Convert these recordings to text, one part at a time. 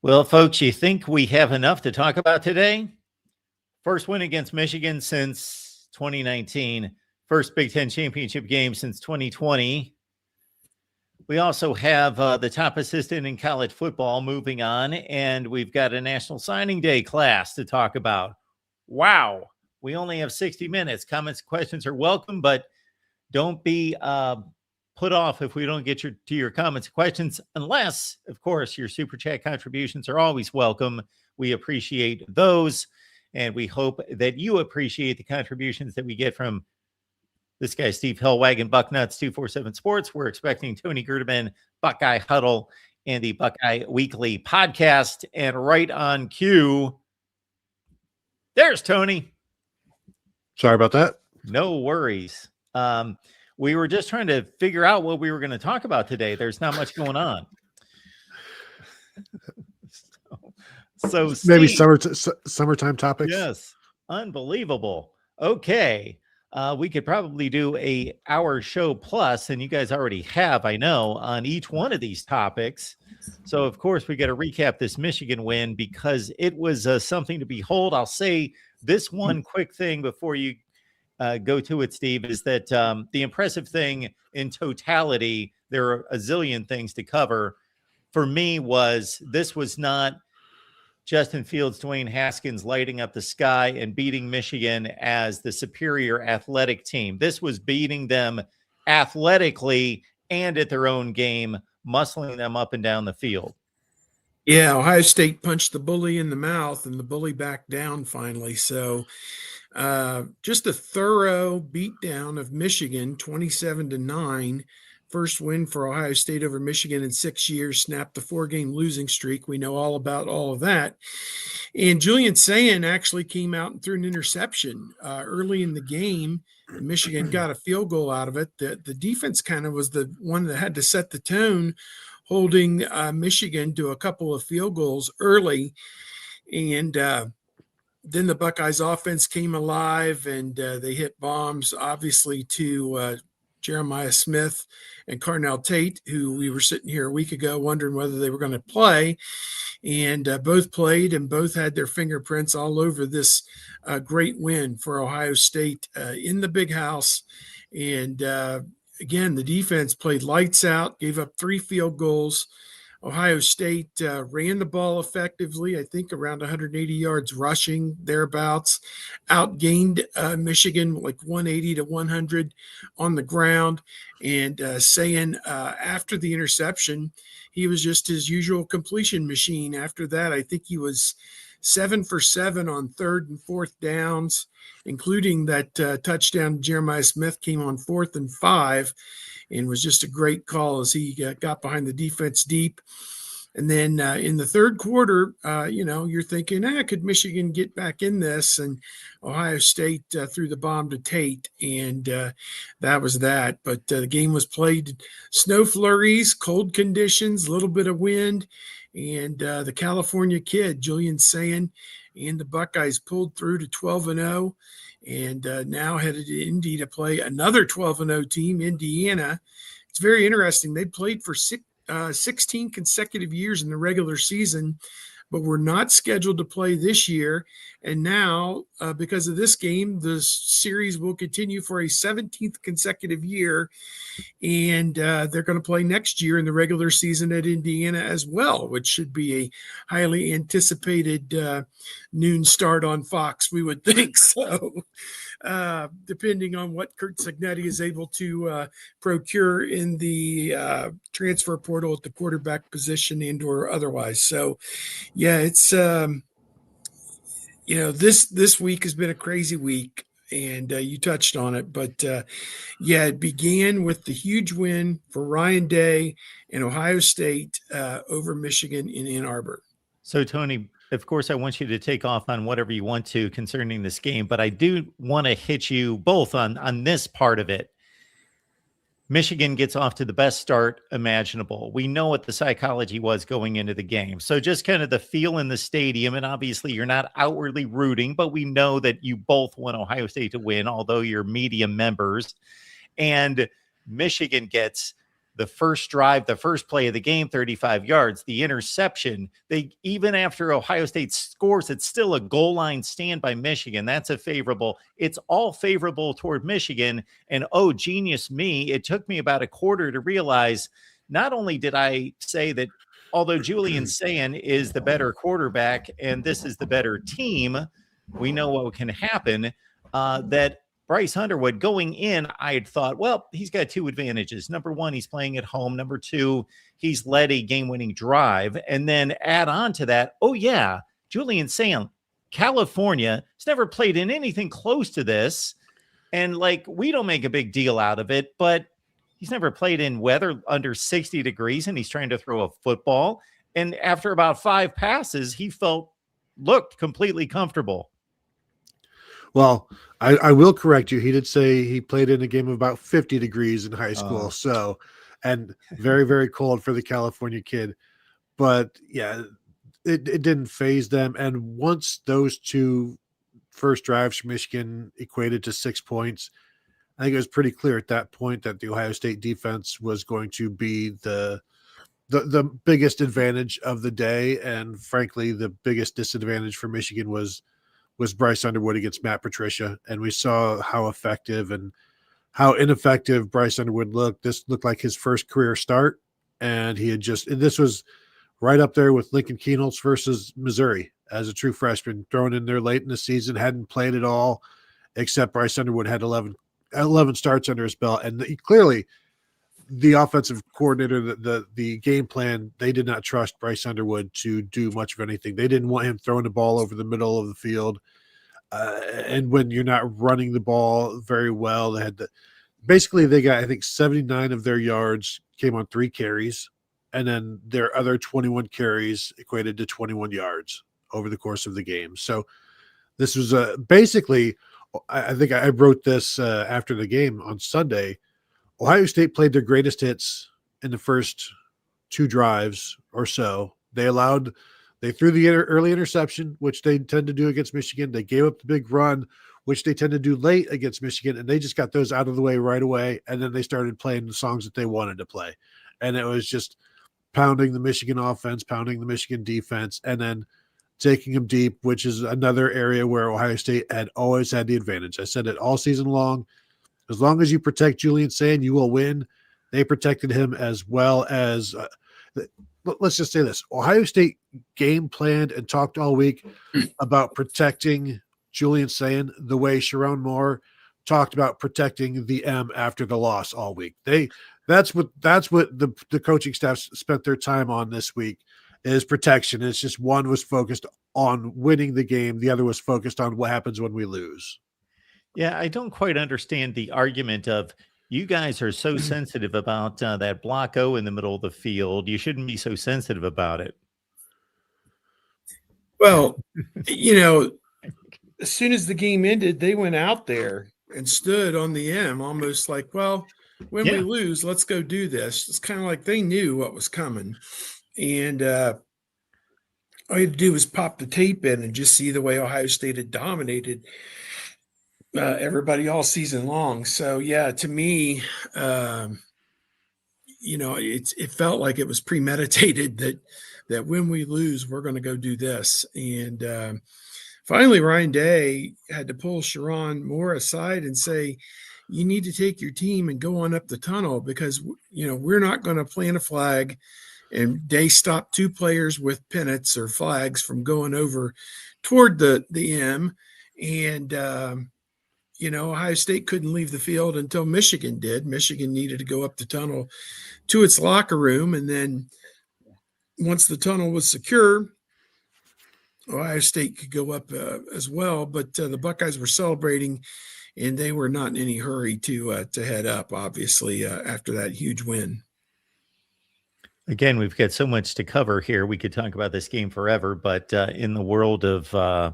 Well, folks, you think we have enough to talk about today? First win against Michigan since 2019. First Big Ten championship game since 2020. We also have the top assistant in college football moving on, and we've got a National Signing Day class to talk about. Wow. We only have 60 minutes. Comments, questions are welcome, but don't be put off if we don't get to your comments and questions, unless, of course, your super chat contributions are always welcome. We appreciate those, and we hope that you appreciate the contributions that we get from this guy, Steve Hellwagon, Bucknuts 247 Sports. We're expecting Tony Gerdeman, Buckeye Huddle, and the Buckeye Weekly podcast. And right on cue, there's Tony. Sorry about that. No worries. We were just trying to figure out what we were going to talk about today. There's not much going on. So maybe summertime topics. Yes. Unbelievable. Okay. We could probably do a hour show plus, and you guys already have, I know, on each one of these topics. So, of course, we got to recap this Michigan win because it was something to behold. I'll say this one quick thing before you go to it, Steve, is that the impressive thing in totality, there are a zillion things to cover. For me, this was not Justin Fields, Dwayne Haskins lighting up the sky and beating Michigan as the superior athletic team. This was beating them athletically and at their own game, muscling them up and down the field. Yeah, Ohio State punched the bully in the mouth and the bully backed down finally. So just a thorough beatdown of Michigan, 27-9. First win for Ohio State over Michigan in 6 years, snapped the 4-game losing streak. We know all about all of that. And Julian Sayin actually came out and threw an interception early in the game. Michigan got a field goal out of it. The defense kind of was the one that had to set the tone, holding Michigan to a couple of field goals early. And then the Buckeyes offense came alive, and they hit bombs, obviously, to Jeremiah Smith and Carnell Tate, who we were sitting here a week ago wondering whether they were going to play. And both played, and both had their fingerprints all over this great win for Ohio State in the big house. And again, the defense played lights out, gave up 3 field goals. Ohio State ran the ball effectively, I think around 180 yards rushing, thereabouts. Outgained Michigan like 180 to 100 on the ground. And saying after the interception, he was just his usual completion machine. After that, I think he was 7 for 7 on 3rd and 4th downs, including that touchdown Jeremiah Smith came on 4th and 5. And was just a great call as he got behind the defense deep. And then in the third quarter, you're thinking, could Michigan get back in this? And Ohio State threw the bomb to Tate, and that was that. But the game was played snow flurries, cold conditions, a little bit of wind. And the California kid, Julian Sayin, and the Buckeyes pulled through to 12-0. And now headed to Indy to play another 12-0 team, Indiana. It's very interesting. They played for 16 consecutive years in the regular season, but were not scheduled to play this year. And now, because of this game, the series will continue for a 17th consecutive year. And they're going to play next year in the regular season at Indiana as well, which should be a highly anticipated noon start on Fox, we would think. So depending on what Curt Cignetti is able to procure in the transfer portal at the quarterback position and or otherwise. So, yeah, it's, this week has been a crazy week. And you touched on it, but it began with the huge win for Ryan Day and Ohio State over Michigan in Ann Arbor. So, Tony, of course, I want you to take off on whatever you want to concerning this game, but I do want to hit you both on this part of it. Michigan gets off to the best start imaginable. We know what the psychology was going into the game. So just kind of the feel in the stadium, and obviously you're not outwardly rooting, but we know that you both want Ohio State to win, although you're media members. And Michigan gets the first drive, the first play of the game, 35 yards, the interception. Even after Ohio State scores, it's still a goal line stand by Michigan. That's a favorable. It's all favorable toward Michigan. And oh, genius me. It took me about a quarter to realize not only did I say that although Julian Sayin is the better quarterback and this is the better team, we know what can happen, that Bryce Underwood going in, I had thought, well, he's got two advantages. Number one, he's playing at home. Number two, he's led a game-winning drive. And then add on to that, oh, yeah, Julian Sayin, California, has never played in anything close to this. And, like, we don't make a big deal out of it, but he's never played in weather under 60 degrees, and he's trying to throw a football. And after about 5 passes, he looked completely comfortable. Well, I will correct you. He did say he played in a game of about 50 degrees in high school. So, and very, very cold for the California kid. But yeah, it didn't phase them. And once those two first drives from Michigan equated to 6 points, I think it was pretty clear at that point that the Ohio State defense was going to be the biggest advantage of the day. And frankly, the biggest disadvantage for Michigan was Bryce Underwood against Matt Patricia. And we saw how effective and how ineffective Bryce Underwood looked. This looked like his first career start. And this was right up there with Lincoln Kienholz versus Missouri as a true freshman, thrown in there late in the season, hadn't played at all, except Bryce Underwood had 11 starts under his belt. And clearly the offensive coordinator, the game plan, they did not trust Bryce Underwood to do much of anything. They didn't want him throwing the ball over the middle of the field. And when you're not running the ball very well, they got, I think 79 of their yards came on 3 carries. And then their other 21 carries equated to 21 yards over the course of the game. So this was basically, I think I wrote this after the game on Sunday. Ohio State played their greatest hits in the first 2 drives or so. They threw the early interception, which they tend to do against Michigan. They gave up the big run, which they tend to do late against Michigan, and they just got those out of the way right away. And then they started playing the songs that they wanted to play. And it was just pounding the Michigan offense, pounding the Michigan defense, and then taking them deep, which is another area where Ohio State had always had the advantage. I said it all season long. As long as you protect Julian Sayin, you will win. They protected him as well as let's just say this. Ohio State game planned and talked all week about protecting Julian Sayin the way Sharon Moore talked about protecting the M after the loss all week. That's what the coaching staff spent their time on this week is protection. It's just one was focused on winning the game. The other was focused on what happens when we lose. Yeah, I don't quite understand the argument of you guys are so sensitive about that block O in the middle of the field. You shouldn't be so sensitive about it. Well, as soon as the game ended, they went out there and stood on the M almost like, well, when we lose, let's go do this. It's kind of like they knew what was coming. And all you had to do was pop the tape in and just see the way Ohio State had dominated everybody all season long. So yeah, to me, it felt like it was premeditated that when we lose, we're going to go do this. And finally, Ryan Day had to pull Sharon Moore aside and say, you need to take your team and go on up the tunnel because, we're not going to plant a flag. And Day stopped 2 players with pennants or flags from going over toward the M. And, Ohio State couldn't leave the field until Michigan did. Michigan needed to go up the tunnel to its locker room. And then once the tunnel was secure, Ohio State could go up as well. But the Buckeyes were celebrating, and they were not in any hurry to head up, obviously, after that huge win. Again, we've got so much to cover here. We could talk about this game forever, but in the world of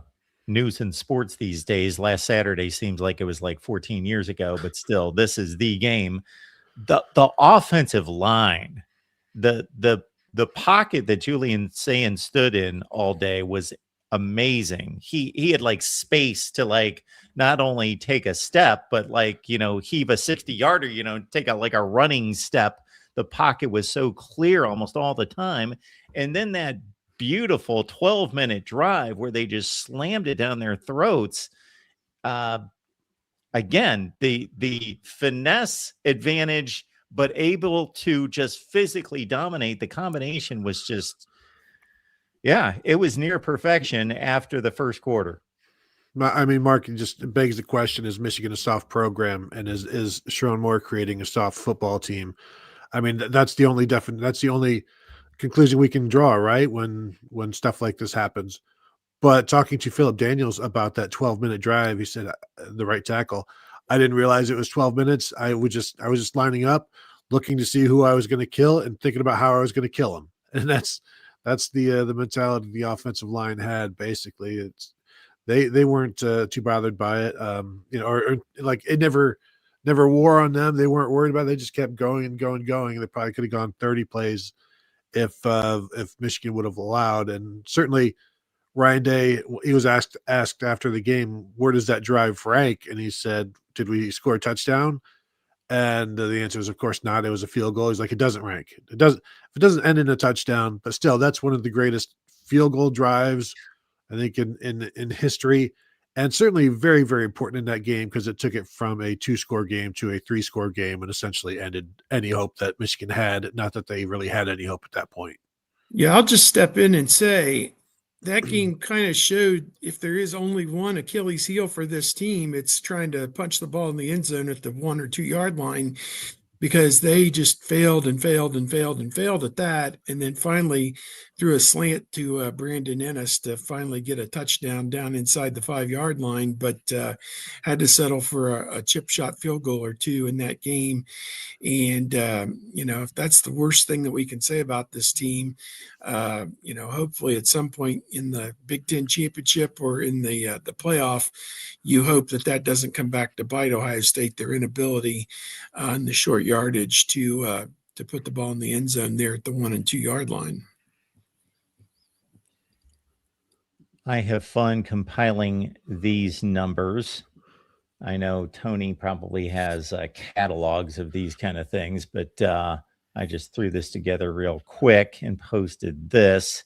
news and sports these days, last Saturday seems like it was like 14 years ago, but still, this is the game. The offensive line, the pocket that Julian Sayin stood in all day was amazing. He had like space to like not only take a step, but like, heave a 60-yarder, take a running step. the pocket was so clear almost all the time. And then that beautiful 12-minute drive where they just slammed it down their throats. Again, the finesse advantage, but able to just physically dominate. The combination was just, yeah, it was near perfection after the first quarter. I mean, Mark, it just begs the question: is Michigan a soft program, and is Sherrone Moore creating a soft football team? I mean, that's the only conclusion we can draw, right? When stuff like this happens. But talking to Philip Daniels about that 12-minute drive, he said the right tackle. I didn't realize it was 12 minutes. I was just lining up, looking to see who I was going to kill, and thinking about how I was going to kill him. And that's the mentality the offensive line had. Basically, it's they weren't too bothered by it, or like it never wore on them. They weren't worried about it. They just kept going and going and going. They probably could have gone 30 plays if Michigan would have allowed. And certainly Ryan Day, he was asked after the game, where does that drive rank? And he said, did we score a touchdown? And the answer was, of course not. It was a field goal. He's like, it doesn't rank. It doesn't end in a touchdown, but still, that's one of the greatest field goal drives, I think, in history, and certainly very, very important in that game because it took it from a 2-score game to a 3-score game and essentially ended any hope that Michigan had. Not that they really had any hope at that point. Yeah, I'll just step in and say that game kind of showed if there is only one Achilles heel for this team, it's trying to punch the ball in the end zone at the 1 or 2 yard line, because they just failed and failed and failed and failed at that. And then finally threw a slant to Brandon Ennis to finally get a touchdown down inside the 5-yard line, but had to settle for a chip shot field goal or 2 in that game. And, if that's the worst thing that we can say about this team, hopefully at some point in the Big Ten championship or in the playoff, you hope that doesn't come back to bite Ohio State, their inability on the short yardage to put the ball in the end zone there at the 1 and 2 yard line. I have fun compiling these numbers. I know Tony probably has catalogs of these kind of things, but I just threw this together real quick and posted this.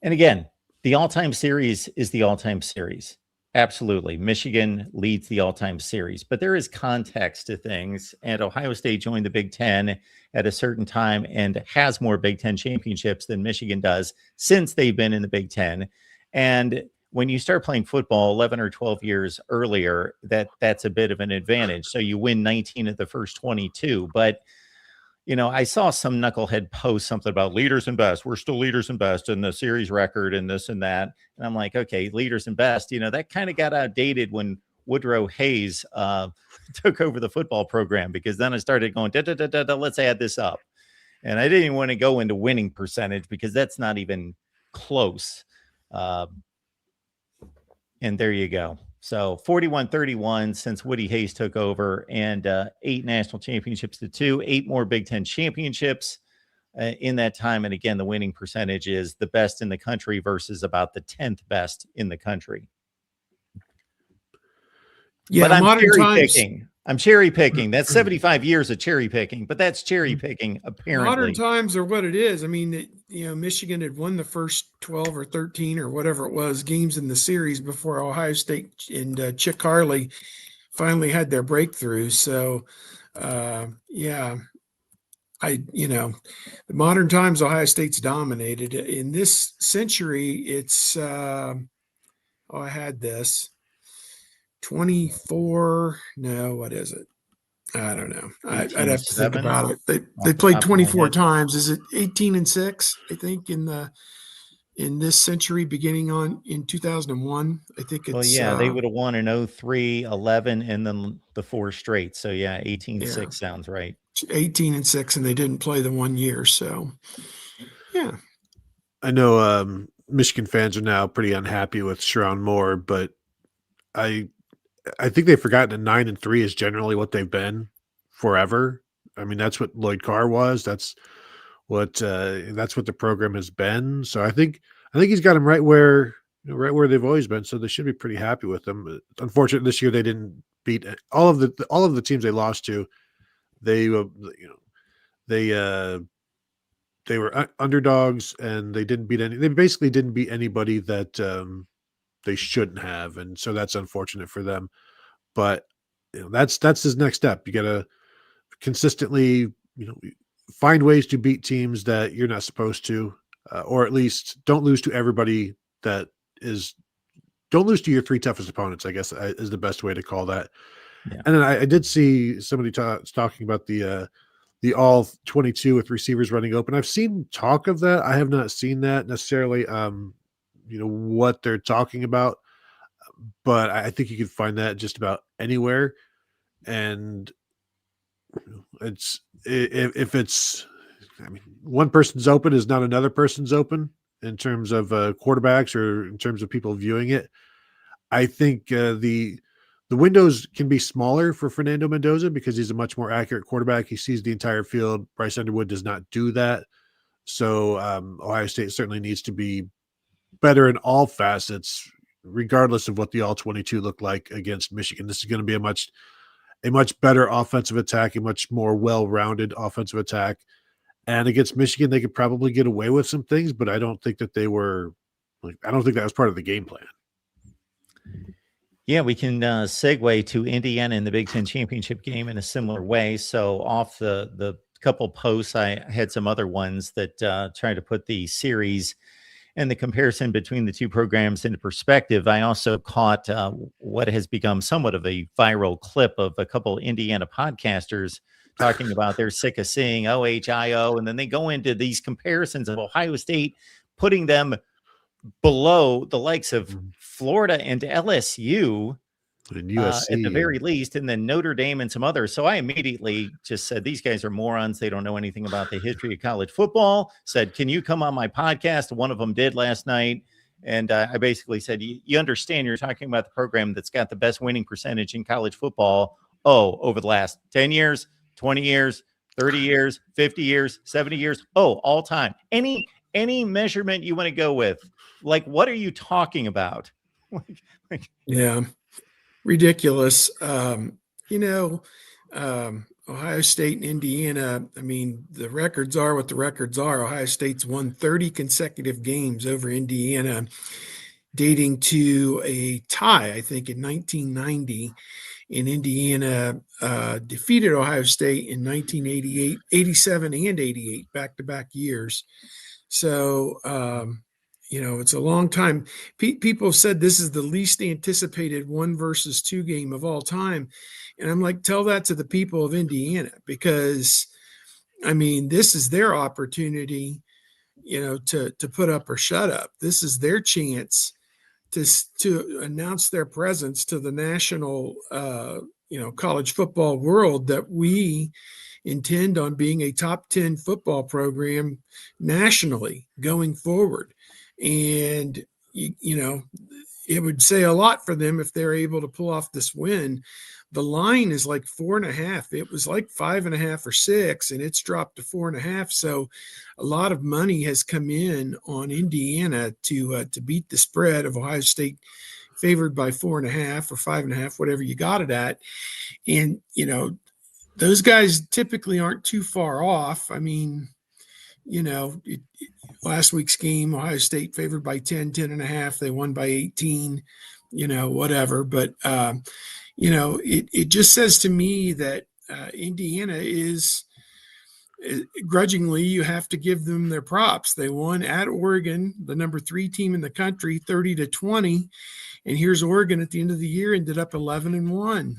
And again, the all-time series is the all-time series. Absolutely. Michigan leads the all-time series, but there is context to things. And Ohio State joined the Big Ten at a certain time and has more Big Ten championships than Michigan does since they've been in the Big Ten. And when you start playing football 11 or 12 years earlier, that's a bit of an advantage. So you win 19 of the first 22. But, I saw some knucklehead post something about leaders and best. We're still leaders and best in the series record and this and that. And I'm like, okay, leaders and best, that kind of got outdated when Woodrow Hayes took over the football program, because then I started going, let's add this up. And I didn't even want to go into winning percentage because that's not even close. And there you go. So 41-31 since Woody Hayes took over, and 8 national championships to 2, 8 more Big Ten championships in that time. And again, the winning percentage is the best in the country versus about the 10th best in the country. Yeah, but I'm cherry picking. That's 75 years of cherry picking, but that's cherry picking apparently. Modern times are what it is. I mean, Michigan had won the first 12 or 13 or whatever it was games in the series before Ohio State and Chick Harley finally had their breakthrough. So, the modern times Ohio State's dominated. In this century, it's I had this. 24. No, what is it? I don't know. I'd have to think about it. They played 24 times. Is it 18-6? I think in this century, beginning in 2001. I think it's. Well, yeah, they would have won in 03, 11, and then the 4 straight. So yeah, 18-6 sounds right. 18-6, and they didn't play the 1 year. So yeah, I know Michigan fans are now pretty unhappy with Sherrone Moore, but I think they've forgotten that 9-3 is generally what they've been forever. I mean, that's what Lloyd Carr was. That's what the program has been. So I think he's got them right where they've always been. So they should be pretty happy with them. Unfortunately, this year they didn't beat all of the teams they lost to. They they were underdogs, and they didn't beat they basically didn't beat anybody that they shouldn't have, and so that's unfortunate for them. But that's his next step. You got to consistently, find ways to beat teams that you're not supposed to, or at least don't lose to everybody don't lose to your three toughest opponents, I guess, is the best way to call that. Yeah. And then I did see somebody talking about the all 22 with receivers running open. I've seen talk of that. I have not seen that necessarily, what they're talking about, but I think you can find that just about anywhere. And if it's, one person's open is not another person's open in terms of quarterbacks or in terms of people viewing it. I think the windows can be smaller for Fernando Mendoza because he's a much more accurate quarterback. He sees the entire field. Bryce Underwood does not do that. So Ohio State certainly needs to be better in all facets, regardless of what the all 22 look like against Michigan. This is going to be a much better offensive attack, a much more well-rounded offensive attack. And against Michigan, they could probably get away with some things, but I don't think that I don't think that was part of the game plan. Yeah, we can segue to Indiana in the Big Ten championship game in a similar way. So off the couple posts, I had some other ones that try to put the series and the comparison between the two programs into perspective. I also caught what has become somewhat of a viral clip of a couple Indiana podcasters talking about they're sick of seeing OHIO, and then they go into these comparisons of Ohio State, putting them below the likes of Florida and LSU and USC at the very least, and then Notre Dame and some others. So I immediately just said, these guys are morons. They don't know anything about the history of college football. Said, can you come on my podcast? One of them did last night. And I basically said, you understand you're talking about the program that's got the best winning percentage in college football. Over the last 10 years, 20 years, 30 years, 50 years, 70 years. All time. Any measurement you want to go with. Like, what are you talking about? Yeah, ridiculous. Ohio State and Indiana, the records are what the records are. Ohio State's won 30 consecutive games over Indiana, dating to a tie, I think, in 1990. And Indiana defeated Ohio State in 1988, 87, and 88, back-to-back years. So, it's a long time. People said this is the least anticipated 1-2 game of all time. And I'm like, tell that to the people of Indiana, because, this is their opportunity, to put up or shut up. This is their chance to announce their presence to the national, college football world, that we intend on being a top 10 football program nationally going forward. And, it would say a lot for them if they're able to pull off this win. The line is like 4.5. It was like 5.5 or 6, and it's dropped to 4.5. So a lot of money has come in on Indiana to beat the spread of Ohio State favored by 4.5 or 5.5, whatever you got it at. And, those guys typically aren't too far off. Last week's game, Ohio State favored by 10.5. They won by 18, whatever. But, it just says to me that Indiana is, grudgingly, you have to give them their props. They won at Oregon, the number 3 team in the country, 30-20. And here's Oregon at the end of the year, ended up 11-1.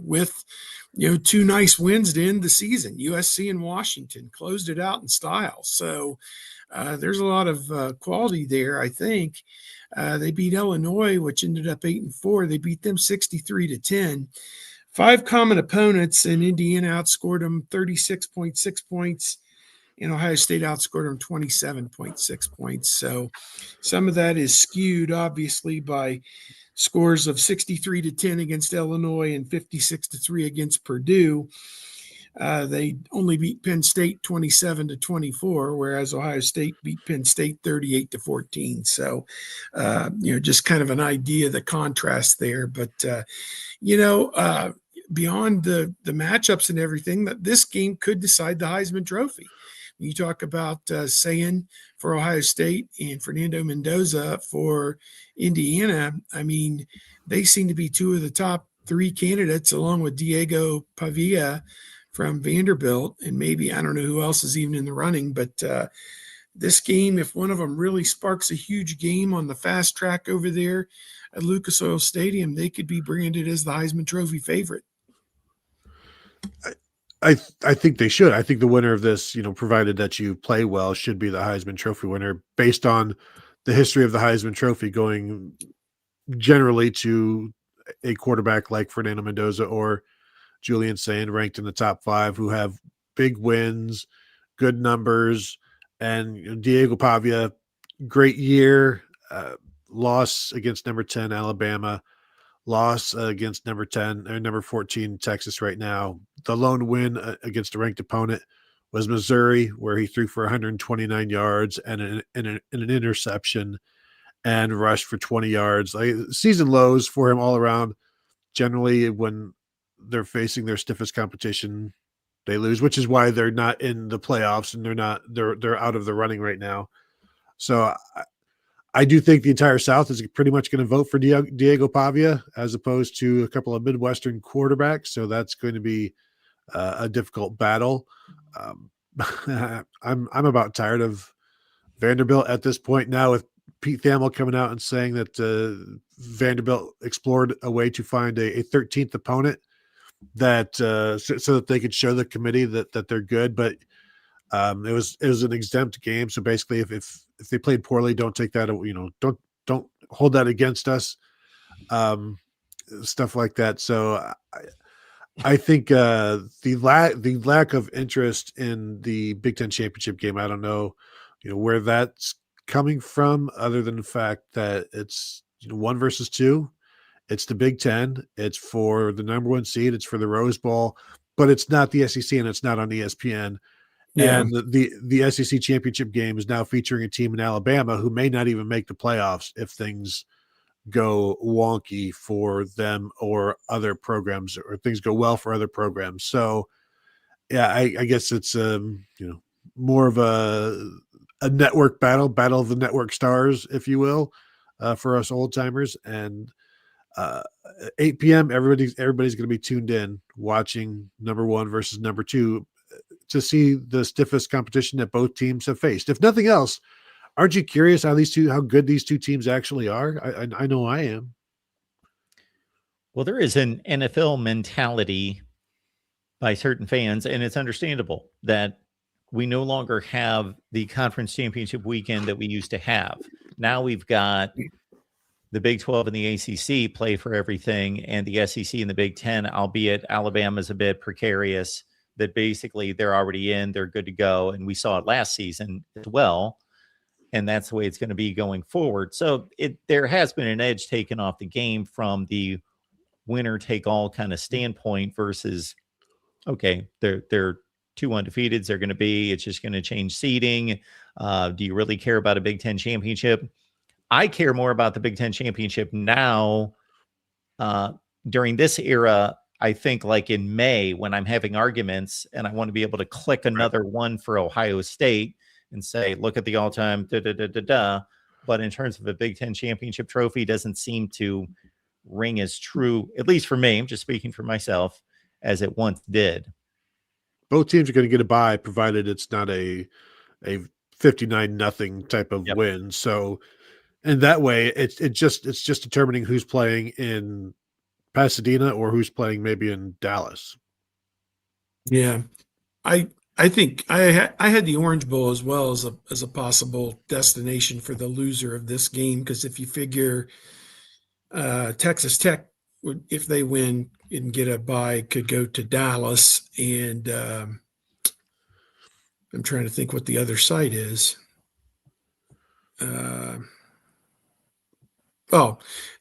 With 2 nice wins to end the season. USC and Washington closed it out in style. So there's a lot of quality there, I think. They beat Illinois, which ended up 8-4. They beat them 63-10. 5 common opponents, and Indiana outscored them 36.6 points, and Ohio State outscored them 27.6 points. So some of that is skewed, obviously, by scores of 63-10 against Illinois and 56-3 against Purdue. They only beat Penn State 27-24, whereas Ohio State beat Penn State 38-14. So, just kind of an idea of the contrast there. But, beyond the matchups and everything, that this game could decide the Heisman Trophy. You talk about Sayin for Ohio State and Fernando Mendoza for Indiana. I mean, they seem to be two of the top three candidates, along with Diego Pavia from Vanderbilt, and maybe I don't know who else is even in the running. But this game, if one of them really sparks a huge game on the fast track over there at Lucas Oil Stadium, they could be branded as the Heisman Trophy favorite. I think they should. I think the winner of this, provided that you play well, should be the Heisman Trophy winner based on the history of the Heisman Trophy going generally to a quarterback like Fernando Mendoza or Julian Sayin, ranked in the top 5, who have big wins, good numbers, and Diego Pavia, great year, loss against number 10 Alabama, loss against number 10 or number 14 Texas right now. The lone win against a ranked opponent was Missouri, where he threw for 129 yards and an interception and rushed for 20 yards. Season lows for him all around. Generally, when they're facing their stiffest competition, they lose, which is why they're not in the playoffs and they're out of the running right now. So I do think the entire South is pretty much going to vote for Diego Pavia as opposed to a couple of Midwestern quarterbacks. So that's going to be a difficult battle. I'm about tired of Vanderbilt at this point now, with Pete Thamel coming out and saying that Vanderbilt explored a way to find a 13th opponent that so that they could show the committee that they're good. But it was an exempt game. So basically, if they played poorly, don't take that, don't hold that against us. Stuff like that. So I think the lack of interest in the Big Ten championship game, I don't know, where that's coming from, other than the fact that it's 1 versus 2. It's the Big Ten. It's for the number 1 seed. It's for the Rose Bowl, but it's not the SEC and it's not on ESPN. Yeah. And the SEC championship game is now featuring a team in Alabama who may not even make the playoffs if things go wonky for them or other programs, or things go well for other programs. So, yeah, I guess it's more of a network battle of the network stars, if you will, for us old timers. And 8 p.m. everybody's going to be tuned in watching number 1 versus number 2 to see the stiffest competition that both teams have faced. If nothing else, aren't you curious how good these two teams actually are? I know I am. Well, there is an NFL mentality by certain fans, and it's understandable that we no longer have the conference championship weekend that we used to have. Now we've got the Big 12 and the ACC play for everything, and the SEC and the Big 10, albeit Alabama's a bit precarious, that basically they're already in, they're good to go. And we saw it last season as well. And that's the way it's going to be going forward. So there has been an edge taken off the game from the winner take all kind of standpoint versus, okay, they're 2 undefeateds. They're going to be, it's just going to change seeding. Do you really care about a Big Ten championship? I care more about the Big Ten championship now. During this era, I think like in May, when I'm having arguments and I want to be able to click another one for Ohio State and say, look at the all-time da-da-da-da-da. But in terms of a Big Ten championship trophy, doesn't seem to ring as true, at least for me, I'm just speaking for myself, as it once did. Both teams are going to get a bye, provided it's not a 59-0 type of win. So, and that way, it's just determining who's playing in Pasadena or who's playing maybe in Dallas. Yeah, I think I had the Orange Bowl as well as a possible destination for the loser of this game, because if you figure Texas Tech would, if they win and get a bye, could go to Dallas, and I'm trying to think what the other site is.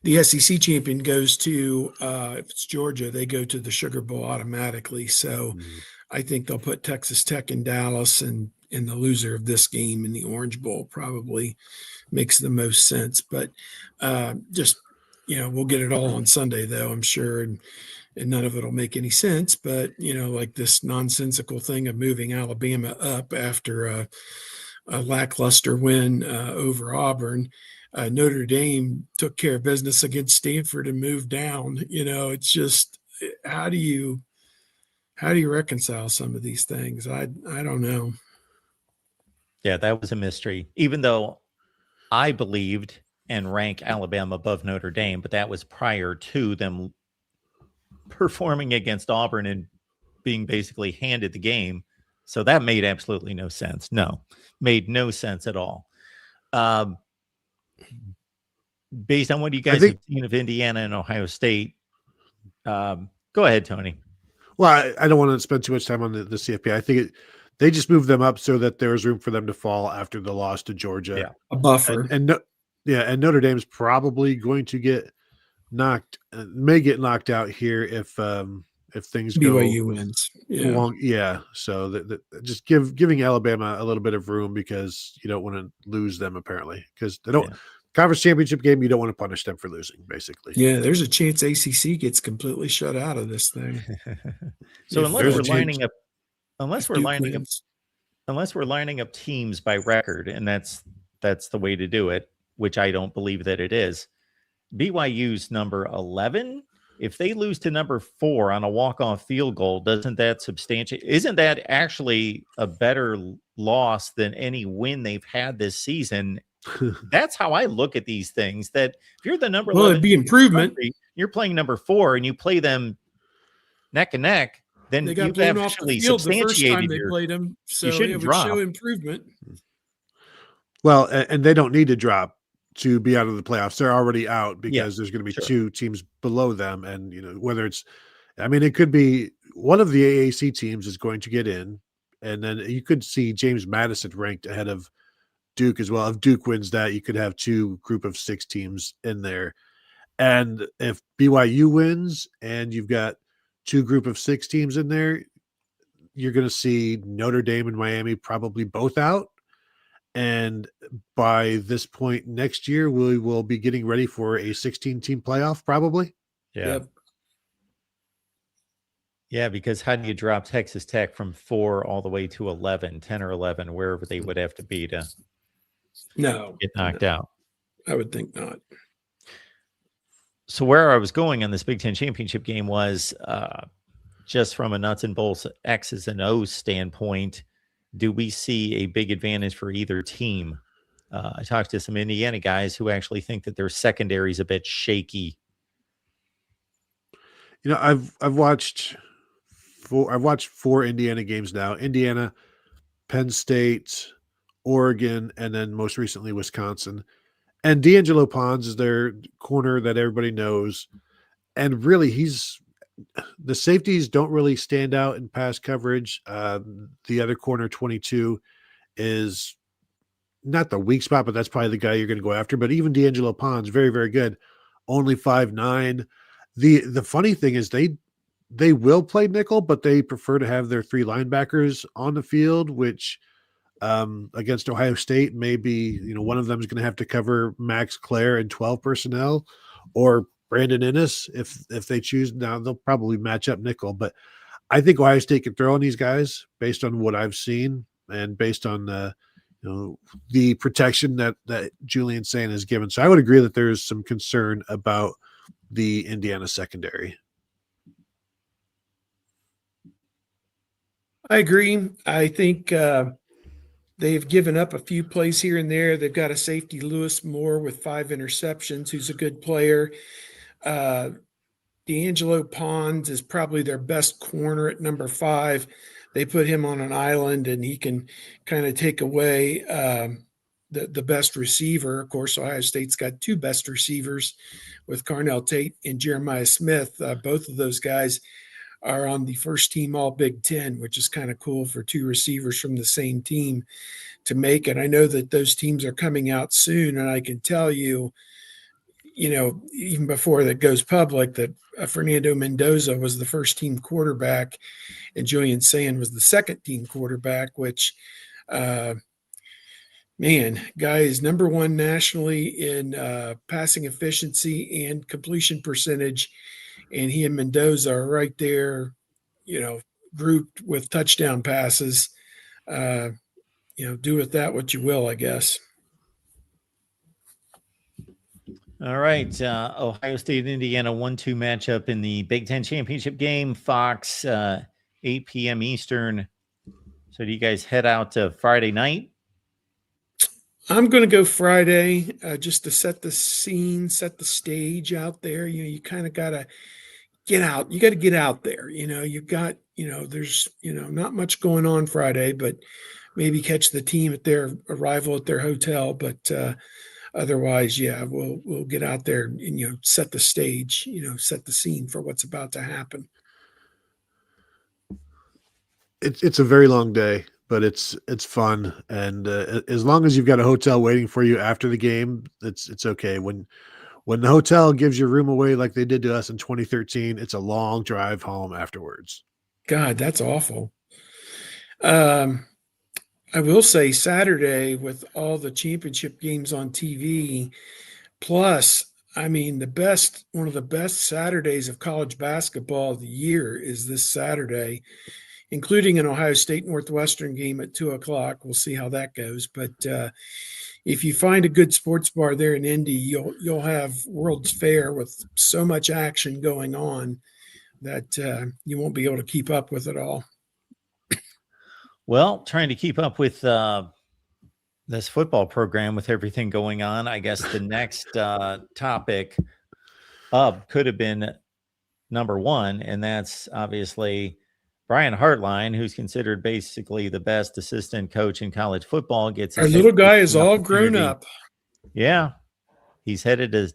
The SEC champion goes to, if it's Georgia, they go to the Sugar Bowl automatically. So I think they'll put Texas Tech in Dallas, and the loser of this game in the Orange Bowl probably makes the most sense. But just we'll get it all on Sunday, though, I'm sure. And none of it will make any sense. But, like this nonsensical thing of moving Alabama up after a lackluster win over Auburn. Notre Dame took care of business against Stanford and moved down. It's just, how do you reconcile some of these things? I don't know. Yeah, that was a mystery. Even though I believed and rank Alabama above Notre Dame, but that was prior to them performing against Auburn and being basically handed the game. So that made absolutely no sense. No, made no sense at all. Based on what you guys have seen of Indiana and Ohio State, go ahead, Tony. Well, I don't want to spend too much time on the CFP. I think they just moved them up so that there was room for them to fall after the loss to Georgia. Yeah, a buffer. And Notre Dame's probably going to get may get knocked out here if things go BYU wins. Long. Yeah. So just giving Alabama a little bit of room, because you don't want to lose them, apparently, because they don't. Conference championship game, you don't want to punish them for losing, basically. Yeah, there's a chance ACC gets completely shut out of this thing. So unless we're lining up teams by record, and that's the way to do it, which I don't believe that it is. BYU's number 11. If they lose to number 4 on a walk-off field goal, doesn't that substantiate? Isn't that actually a better loss than any win they've had this season? That's how I look at these things. That if you're the number 11, it'd be improvement. You're playing number 4 and you play them neck and neck, then they got you've blown off the field the first time they played them. So it would show improvement. Well, and they don't need to drop to be out of the playoffs. They're already out because there's going to be 2 teams below them. And, whether it's, it could be one of the AAC teams is going to get in, and then you could see James Madison ranked ahead of Duke as well. If Duke wins that, you could have 2 group of 6 teams in there. And if BYU wins and you've got 2 group of 6 teams in there, you're going to see Notre Dame and Miami probably both out. And by this point next year, we will be getting ready for a 16-team playoff, probably. Yeah. Yep. Yeah, because how do you drop Texas Tech from 4 all the way to 11, 10 or 11, wherever they would have to be to get knocked out? I would think not. So where I was going on this Big Ten championship game was just from a nuts and bolts X's and O's standpoint. Do we see a big advantage for either team? I talked to some Indiana guys who actually think that their secondary is a bit shaky. I've watched 4 Indiana games now. Indiana, Penn State, Oregon, and then most recently Wisconsin. And D'Angelo Pons is their corner that everybody knows. And really, the safeties don't really stand out in pass coverage. The other corner, 22, is not the weak spot, but that's probably the guy you're going to go after. But even D'Angelo Pons, very, very good. Only 5'9". The funny thing is they will play nickel, but they prefer to have their 3 linebackers on the field, which against Ohio State, maybe one of them is going to have to cover Max Clare and 12 personnel, or Brandon Ennis if they choose. Now they'll probably match up nickel, but I think Ohio State can throw on these guys based on what I've seen and based on the protection that Julian Sand has given. So I would agree that there is some concern about the Indiana secondary. I agree. I think they've given up a few plays here and there. They've got a safety, Lewis Moore, with 5 interceptions, who's a good player. D'Angelo Pons is probably their best corner at number 5. They put him on an island, and he can kind of take away the best receiver. Of course, Ohio State's got 2 best receivers with Carnell Tate and Jeremiah Smith. Both of those guys are on the first team all Big Ten, which is kind of cool for 2 receivers from the same team to make it. I know that those teams are coming out soon, and I can tell you, even before that goes public, that Fernando Mendoza was the first team quarterback and Julian Sand was the second team quarterback, which Man, guy is number one nationally in passing efficiency and completion percentage, and he and Mendoza are right there, grouped with touchdown passes. Uh, do with that what you will, I guess. All right. Ohio State, Indiana 1-2 matchup in the Big Ten championship game. Fox, 8 p.m. Eastern. So do you guys head out to Friday night? I'm going to go Friday just to set the scene, set the stage out there. You kind of got to get out. You got to get out there. You've got, there's, not much going on Friday, but maybe catch the team at their arrival at their hotel. But otherwise, yeah, we'll get out there and, set the stage, set the scene for what's about to happen. It's a very long day, but it's fun, and as long as you've got a hotel waiting for you after the game, it's okay. When the hotel gives your room away like they did to us in 2013, it's a long drive home afterwards. God, that's awful. I will say Saturday with all the championship games on TV, plus, I mean, one of the best Saturdays of college basketball of the year is this Saturday, including an Ohio State Northwestern game at 2:00. We'll see how that goes. But if you find a good sports bar there in Indy, you'll have World's Fair with so much action going on that you won't be able to keep up with it all. Well, trying to keep up with this football program with everything going on, I guess the next topic up could have been number one, and that's obviously Brian Hartline, who's considered basically the best assistant coach in college football, gets our little guy is all grown up. Yeah, he's headed to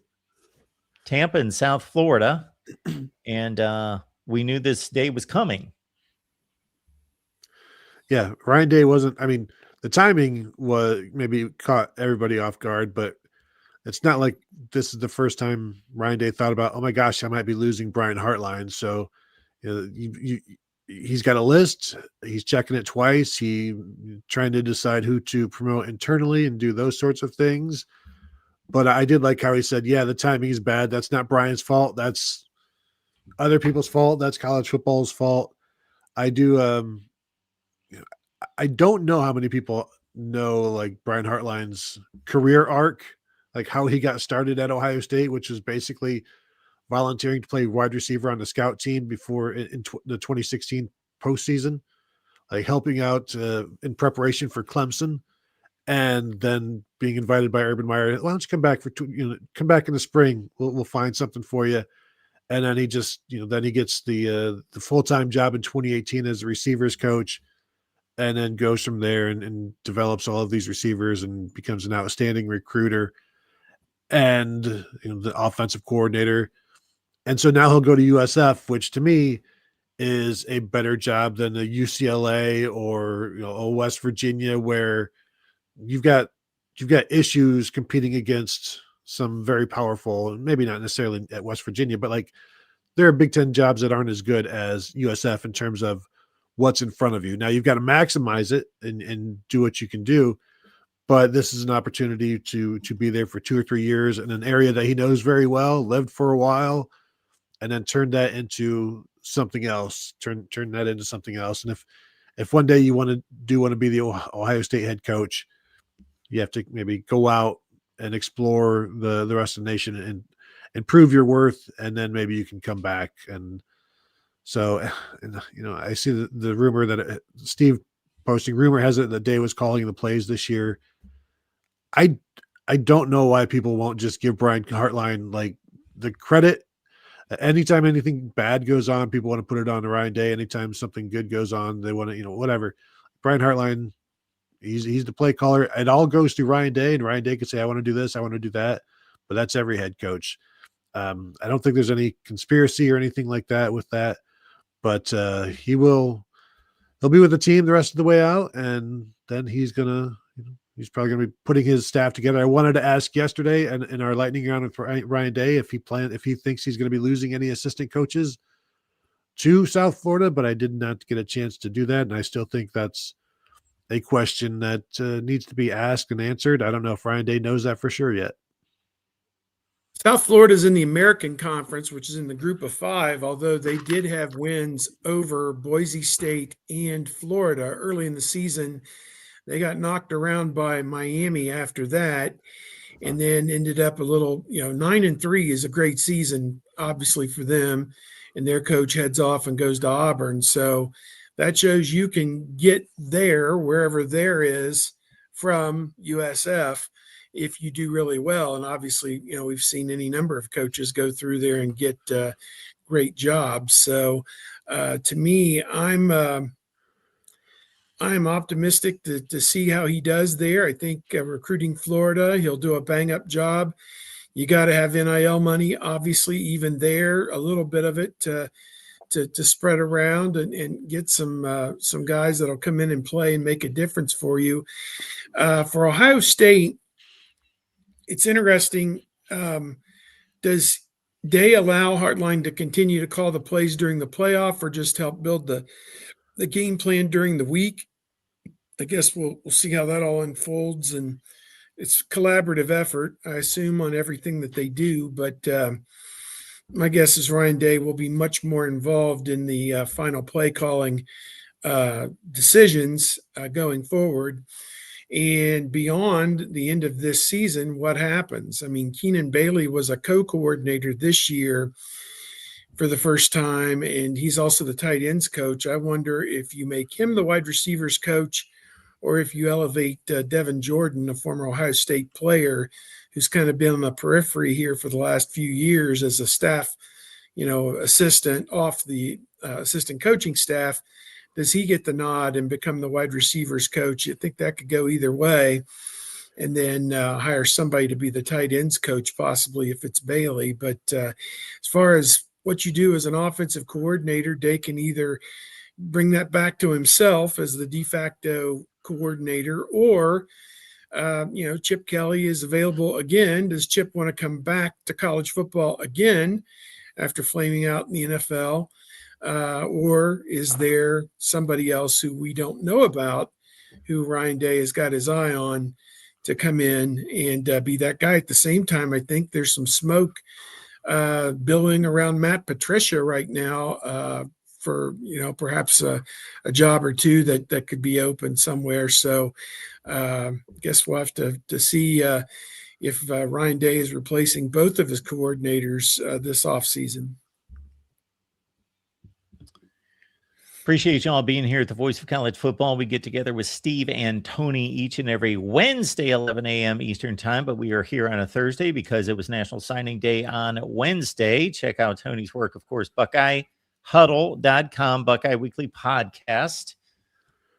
Tampa in South Florida, and we knew this day was coming. Yeah, Ryan Day wasn't. I mean, the timing was maybe caught everybody off guard, but it's not like this is the first time Ryan Day thought about, oh my gosh, I might be losing Brian Hartline. So he's got a list. He's checking it twice. He trying to decide who to promote internally and do those sorts of things. But I did like how he said, yeah, the timing is bad. That's not Brian's fault. That's other people's fault. That's college football's fault. I do. I don't know how many people know like Brian Hartline's career arc, like how he got started at Ohio State, which was basically volunteering to play wide receiver on the scout team before the 2016 postseason, like helping out in preparation for Clemson, and then being invited by Urban Meyer. Why don't you come back come back in the spring? We'll find something for you. And then he just, then he gets the full-time job in 2018 as a receivers coach, and then goes from there and develops all of these receivers and becomes an outstanding recruiter and the offensive coordinator. And so now he'll go to USF, which to me is a better job than the UCLA or West Virginia, where you've got issues competing against some very powerful, maybe not necessarily at West Virginia, but like there are Big Ten jobs that aren't as good as USF in terms of what's in front of you. Now you've got to maximize it and do what you can do, but this is an opportunity to be there for 2 or 3 years in an area that he knows very well, lived for a while, and then turn that into something else, turn that into something else. And if one day you want to be the Ohio State head coach, you have to maybe go out and explore the rest of the nation and prove your worth. And then maybe you can come back. And so, I see the rumor that Steve posting, rumor has it that Day was calling the plays this year. I don't know why people won't just give Brian Hartline like the credit. Anytime anything bad goes on, people want to put it on to Ryan Day. Anytime something good goes on, they want to, whatever. Brian Hartline, he's the play caller. It all goes through Ryan Day, and Ryan Day could say, I want to do this, I want to do that. But that's every head coach. I don't think there's any conspiracy or anything like that with that. But he'll be with the team the rest of the way out, and then he's probably gonna be putting his staff together. I wanted to ask yesterday and in our lightning round with Ryan Day if he thinks he's going to be losing any assistant coaches to South Florida, but I did not get a chance to do that, and I still think that's a question that needs to be asked and answered. I don't know if Ryan Day knows that for sure yet. South Florida's in the American Conference, which is in the group of 5, although they did have wins over Boise State and Florida early in the season. They got knocked around by Miami after that, and then ended up a little, 9-3 is a great season, obviously, for them. And their coach heads off and goes to Auburn. So that shows you can get there, wherever there is, from USF if you do really well. And obviously, we've seen any number of coaches go through there and get great jobs. So to me, I'm optimistic to see how he does there. I think recruiting Florida, he'll do a bang-up job. You got to have NIL money, obviously, even there, a little bit of it to spread around and get some guys that'll come in and play and make a difference for you. For Ohio State, it's interesting. Does Day allow Hartline to continue to call the plays during the playoff, or just help build the game plan during the week? I guess we'll see how that all unfolds, and it's collaborative effort, I assume, on everything that they do. But my guess is Ryan Day will be much more involved in the final play calling decisions going forward. And beyond the end of this season, what happens? I mean, Keenan Bailey was a co-coordinator this year for the first time, and he's also the tight ends coach. I wonder if you make him the wide receivers coach, or if you elevate Devin Jordan, a former Ohio State player who's kind of been on the periphery here for the last few years as a staff, assistant off the assistant coaching staff. Does he get the nod and become the wide receivers coach? You think that could go either way, and then hire somebody to be the tight ends coach, possibly, if it's Bailey. But as far as what you do as an offensive coordinator, Day can either bring that back to himself as the de facto coordinator, or Chip Kelly is available again. Does Chip want to come back to college football again after flaming out in the NFL? Or is there somebody else who we don't know about, who Ryan Day has got his eye on, to come in and be that guy? At the same time, I think there's some smoke billowing around Matt Patricia right now for perhaps a job or two that could be open somewhere. So I guess we'll have to see if Ryan Day is replacing both of his coordinators this offseason. Appreciate y'all being here at the Voice of College Football. We get together with Steve and Tony each and every Wednesday, 11 a.m. Eastern time, but we are here on a Thursday because it was National Signing Day on Wednesday. Check out Tony's work, of course, BuckeyeHuddle.com, Buckeye Weekly Podcast.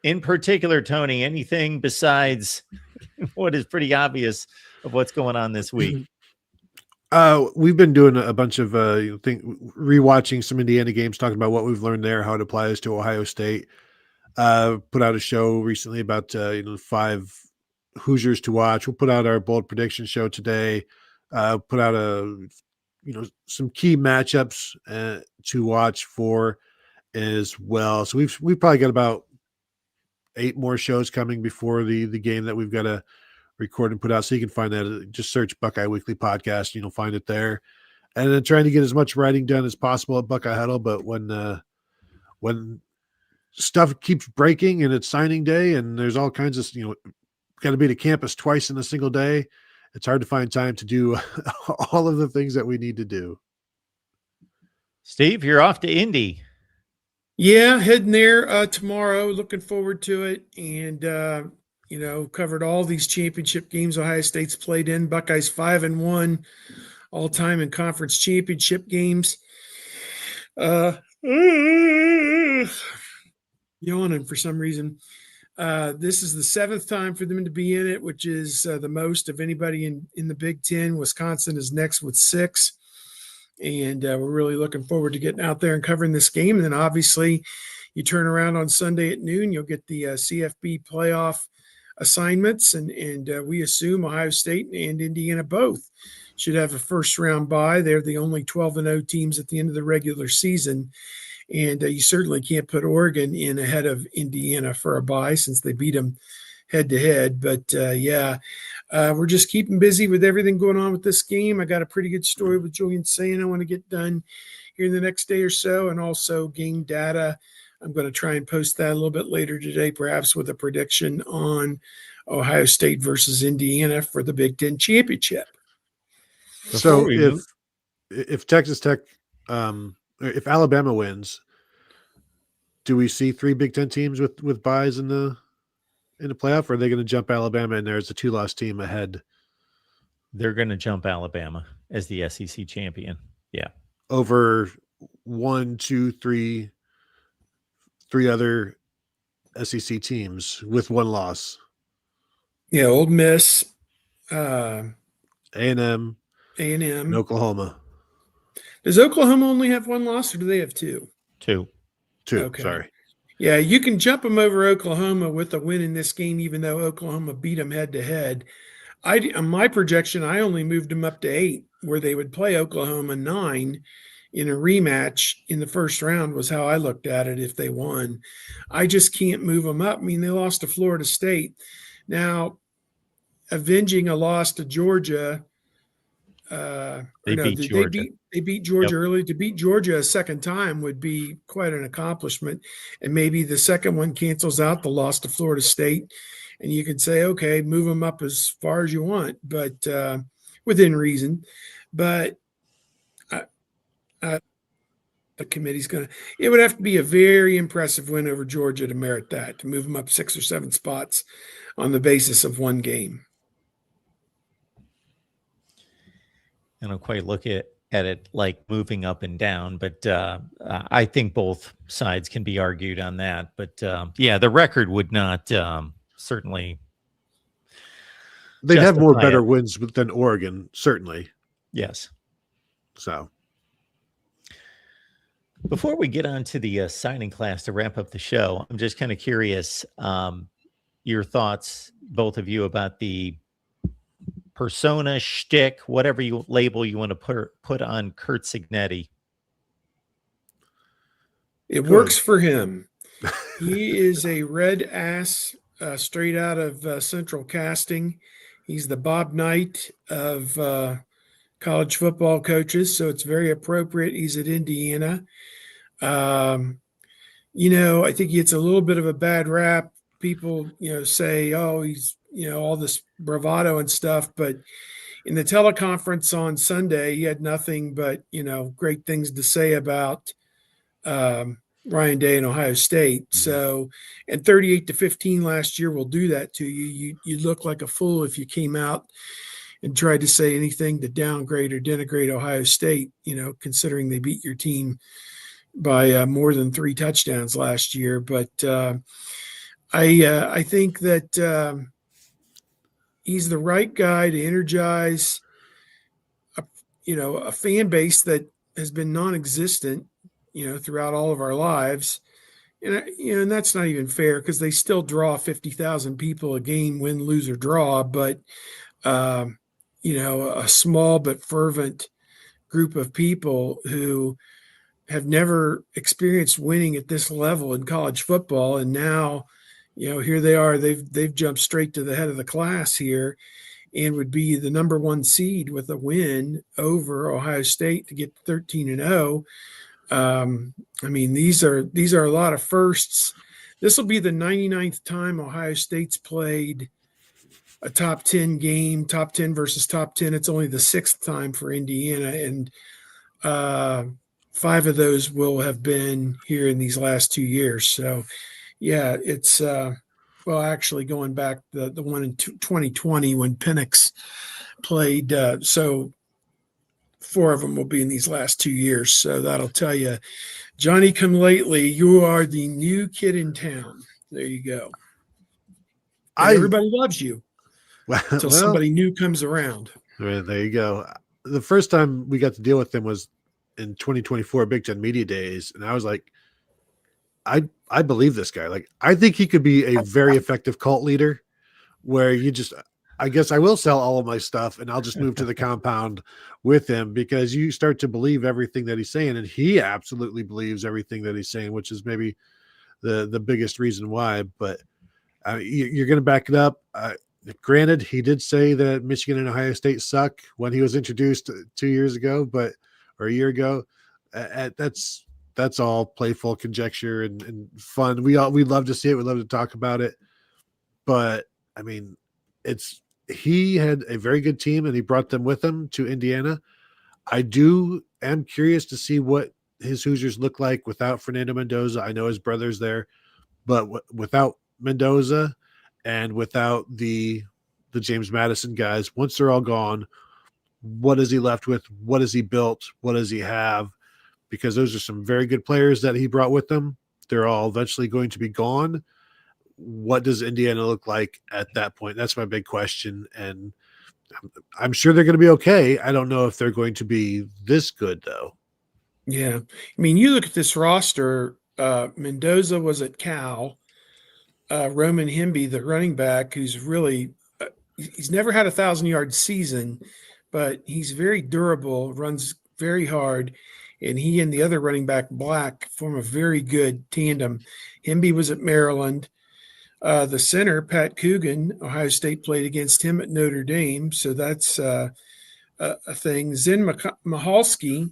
In particular, Tony, anything besides what is pretty obvious of what's going on this week? We've been doing a bunch of rewatching some Indiana games, talking about what we've learned there, how it applies to Ohio State. Put out a show recently about 5 Hoosiers to watch. We'll put out our bold prediction show today. Put out some key matchups to watch for as well. So we've probably got about 8 more shows coming before the game that we've got to record and put out. So you can find that. Just search Buckeye Weekly Podcast. You'll find it there. And then trying to get as much writing done as possible at Buckeye Huddle. But when stuff keeps breaking and it's signing day and there's all kinds of, got to be to campus twice in a single day, it's hard to find time to do all of the things that we need to do. Steve, you're off to Indy. Yeah, heading there tomorrow. Looking forward to it. And, covered all these championship games Ohio State's played in. Buckeyes 5-1 all time in conference championship games. Yawning for some reason. This is the 7th time for them to be in it, which is the most of anybody in the Big Ten. Wisconsin is next with 6. And we're really looking forward to getting out there and covering this game. And then obviously you turn around on Sunday at noon, you'll get the CFB playoff assignments. And we assume Ohio State and Indiana both should have a first round bye. They're the only 12-0 teams at the end of the regular season And you certainly can't put Oregon in ahead of Indiana for a bye since they beat them head to head. But we're just keeping busy with everything going on with this game. I got a pretty good story with Julian saying I want to get done here in the next day or so, and also game data. I'm going to try and post that a little bit later today, perhaps with a prediction on Ohio State versus Indiana for the Big Ten championship. So if Texas Tech, if Alabama wins, do we see 3 Big Ten teams with byes in the playoff, or are they going to jump Alabama and there's a 2-loss team ahead? They're going to jump Alabama as the SEC champion. Yeah. Over 1, 2, 3 other SEC teams with 1 loss. Yeah, Ole Miss, A&M, and Oklahoma. Does Oklahoma only have 1 loss, or do they have 2? 2. Okay. Sorry. Yeah, you can jump them over Oklahoma with a win in this game, even though Oklahoma beat them head to head. On my projection, I only moved them up to 8, where they would play Oklahoma 9 in a rematch in the first round was how I looked at it if they won. I just can't move them up. I mean, they lost to Florida State. Now, avenging a loss to Georgia, they beat Georgia early. To beat Georgia a second time would be quite an accomplishment. And maybe the second one cancels out the loss to Florida State. And you can say, okay, move them up as far as you want, but within reason. But the committee's it would have to be a very impressive win over Georgia to merit that, to move them up 6 or 7 spots on the basis of 1 game. I don't quite look at it like moving up and down, but I think both sides can be argued on that. But the record would not certainly. They'd have more better wins than Oregon, certainly. Yes. So. Before we get on to the signing class to wrap up the show, I'm just kind of curious your thoughts, both of you, about the persona, shtick, whatever label you want to put on Curt Cignetti. It works for him. He is a red ass straight out of Central Casting. He's the Bob Knight of college football coaches, so it's very appropriate. He's at Indiana. I think he gets a little bit of a bad rap. People, say, oh, he's, all this bravado and stuff. But in the teleconference on Sunday, he had nothing but, great things to say about Ryan Day and Ohio State. So, and 38-15 last year will do that to you. You look like a fool if you came out and tried to say anything to downgrade or denigrate Ohio State, considering they beat your team by more than 3 touchdowns last year. But I think that he's the right guy to energize a fan base that has been non-existent, throughout all of our lives. And that's not even fair because they still draw 50,000 people a game, win, lose, or draw. But, a small but fervent group of people who have never experienced winning at this level in college football. And now, here they are, they've jumped straight to the head of the class here and would be the number 1 seed with a win over Ohio State to get 13-0. These are a lot of firsts. This will be the 99th time Ohio State's played a top 10 game, top 10 versus top 10. It's only the 6th time for Indiana, and 5 of those will have been here in these last 2 years. So, yeah, it's actually going back the one in 2020 when Penix played. So 4 of them will be in these last 2 years. So that'll tell you, Johnny come lately, you are the new kid in town. There you go. Everybody loves you until somebody new comes around. There you go. The first time we got to deal with them was in 2024 Big Ten Media Days, and I was like, I believe this guy. Like, I think he could be a very effective cult leader where I guess I will sell all of my stuff and I'll just move to the compound with him, because you start to believe everything that he's saying. And he absolutely believes everything that he's saying, which is maybe the biggest reason why. But you're going to back it up. Granted, he did say that Michigan and Ohio State suck when he was introduced 2 years ago, or a year ago. That's all playful conjecture and fun. We love to see it. We love to talk about it. But I mean, he had a very good team and he brought them with him to Indiana. I am curious to see what his Hoosiers look like without Fernando Mendoza. I know his brother's there, but without Mendoza and without the James Madison guys, once they're all gone, what is he left with? What has he built? What does he have? Because those are some very good players that he brought with him. They're all eventually going to be gone. What does Indiana look like at that point? That's my big question. And I'm sure they're going to be okay. I don't know if they're going to be this good, though. Yeah. I mean, you look at this roster, Mendoza was at Cal. Roman Hemby, the running back, who's really he's never had a 1,000-yard season, but he's very durable, runs very hard, and he and the other running back, Black, form a very good tandem. Hemby was at Maryland. The center, Pat Coogan, Ohio State played against him at Notre Dame, so that's a thing. Zen Michalski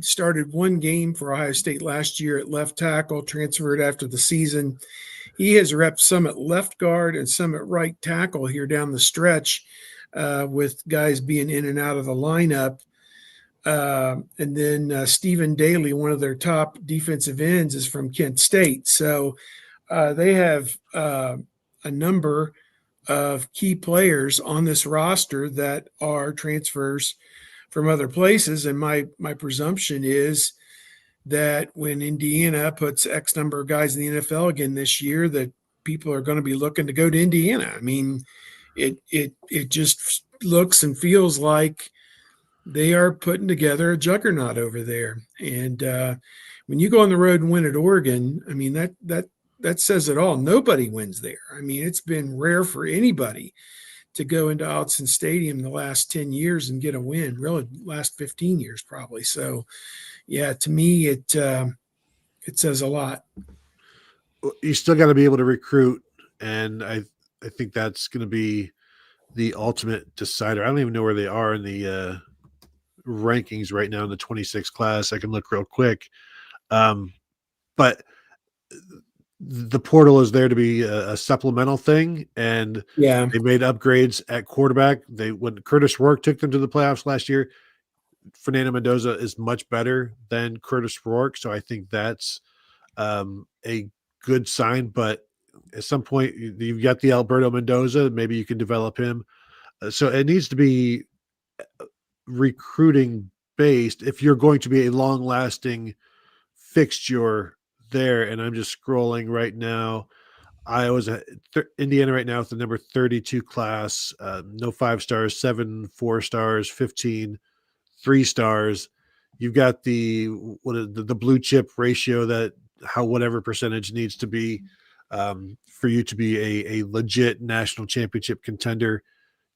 started one game for Ohio State last year at left tackle, transferred after the season. He has repped some at left guard and some at right tackle here down the stretch, with guys being in and out of the lineup. And then Stephen Daly, one of their top defensive ends, is from Kent State. So they have a number of key players on this roster that are transfers from other places. And my presumption is that when Indiana puts X number of guys in the NFL again this year, that people are going to be looking to go to Indiana. I mean, it just looks and feels like they are putting together a juggernaut over there. And when you go on the road and win at Oregon, I mean, that says it all. Nobody wins there. I mean, it's been rare for anybody to go into Autzen Stadium the last 10 years and get a win, really last 15 years probably. So, yeah, to me, it says a lot. You still got to be able to recruit, and I think that's going to be the ultimate decider. I don't even know where they are in the rankings right now in the 26 class. I can look real quick. But the portal is there to be a supplemental thing, and yeah, they made upgrades at quarterback. When Curtis Rourke took them to the playoffs last year, Fernando Mendoza is much better than Curtis Rourke, so I think that's a good sign. But at some point, you've got the Alberto Mendoza. Maybe you can develop him. So it needs to be recruiting based if you're going to be a long-lasting fixture there. And I'm just scrolling right now. Iowa's Indiana right now with the number 32 class, no 5 stars, 7 4 stars, 15 3 stars. You've got the blue chip ratio, that whatever percentage needs to be for you to be a legit national championship contender.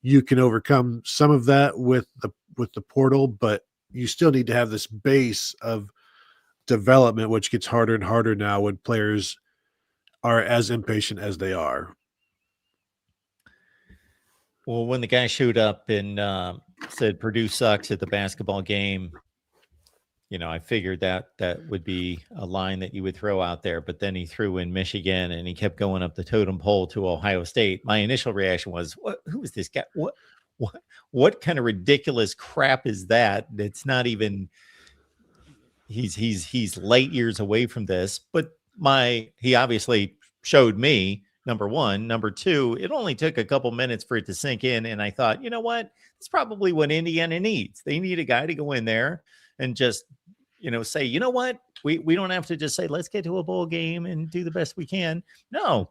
You can overcome some of that with the portal, but you still need to have this base of development, which gets harder and harder now when players are as impatient as they are. Well, when the guy showed up and said Purdue sucks at the basketball game, I figured that would be a line that you would throw out there, but then he threw in Michigan and he kept going up the totem pole to Ohio State. My initial reaction was, who is this guy? What kind of ridiculous crap is that? It's not even, he's light years away from this, but he obviously showed me, number one. Number two, it only took a couple minutes for it to sink in. And I thought, you know what? It's probably what Indiana needs. They need a guy to go in there and just, say, you know what? We don't have to just say, let's get to a bowl game and do the best we can. No.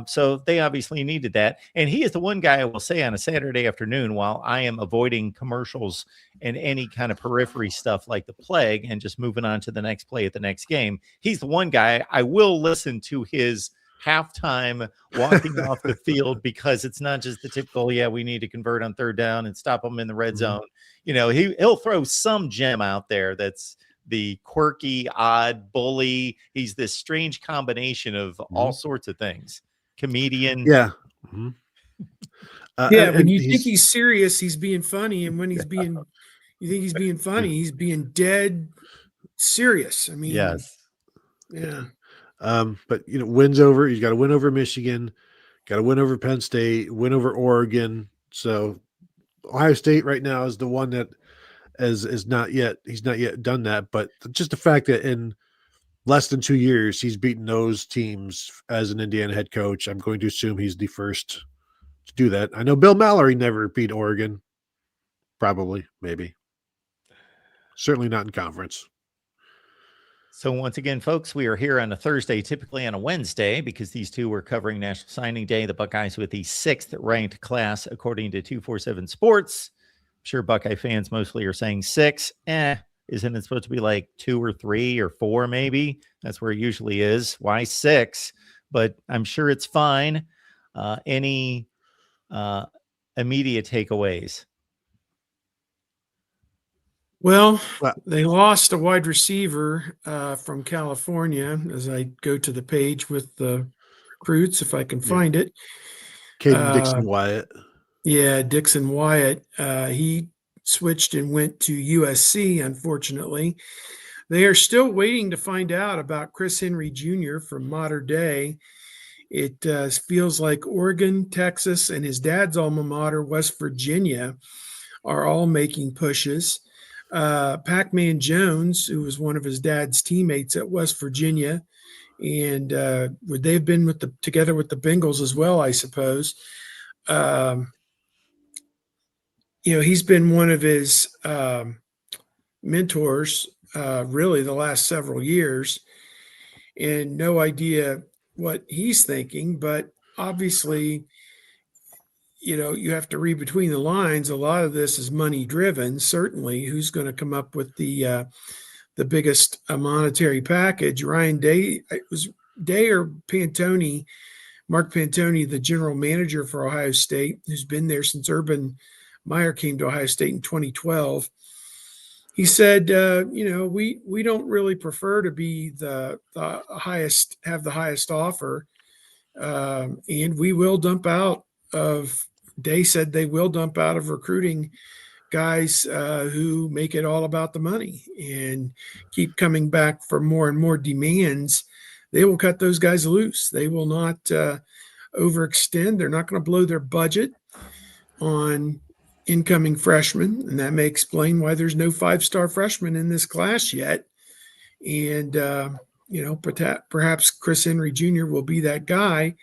So they obviously needed that. And he is the one guy I will say on a Saturday afternoon, while I am avoiding commercials and any kind of periphery stuff like the plague and just moving on to the next play at the next game, he's the one guy I will listen to his halftime walking off the field because it's not just the typical, we need to convert on third down and stop them in the red zone. He'll throw some gem out there that's the quirky, odd bully. He's this strange combination of all sorts of things. Comedian. Yeah. When you think he's serious, he's being funny. And when you think he's being funny, he's being dead serious. I mean, yes. Yeah. But wins over, he's got a win over Michigan, got a win over Penn State, win over Oregon. So Ohio State right now is the one that he's not yet done that. But just the fact that in less than 2 years, he's beaten those teams as an Indiana head coach, I'm going to assume he's the first to do that. I know Bill Mallory never beat Oregon. Probably, maybe. Certainly not in conference. So once again, folks, we are here on a Thursday, typically on a Wednesday, because these two were covering National Signing Day. The Buckeyes with the 6th ranked class, according to 247 Sports. I'm sure Buckeye fans mostly are saying 6. Isn't it supposed to be like 2 or 3 or 4 maybe? That's where it usually is. Why 6? But I'm sure it's fine. Any immediate takeaways? Well, they lost a wide receiver from California. As I go to the page with the recruits, if I can find it. Caden Dixon Wyatt. Yeah, Dixon Wyatt. He switched and went to USC, unfortunately. They are still waiting to find out about Chris Henry Jr. from Mater Dei. It feels like Oregon, Texas, and his dad's alma mater, West Virginia, are all making pushes. Pac-Man Jones, who was one of his dad's teammates at West Virginia, and they've been together with the Bengals as well, I suppose. He's been one of his mentors really the last several years, and no idea what he's thinking, but obviously you have to read between the lines. A lot of this is money driven. Certainly, who's going to come up with the biggest monetary package? Ryan Day, it was Day or Pantoni, Mark Pantoni, the general manager for Ohio State, who's been there since Urban Meyer came to Ohio State in 2012. He said, we don't really prefer to be the highest, have the highest offer, and we will dump out of. Day said they will dump out of recruiting guys who make it all about the money and keep coming back for more and more demands. They will cut those guys loose. They will not overextend. They're not going to blow their budget on incoming freshmen, and that may explain why there's no 5-star freshmen in this class yet. And perhaps Chris Henry Jr. will be that guy.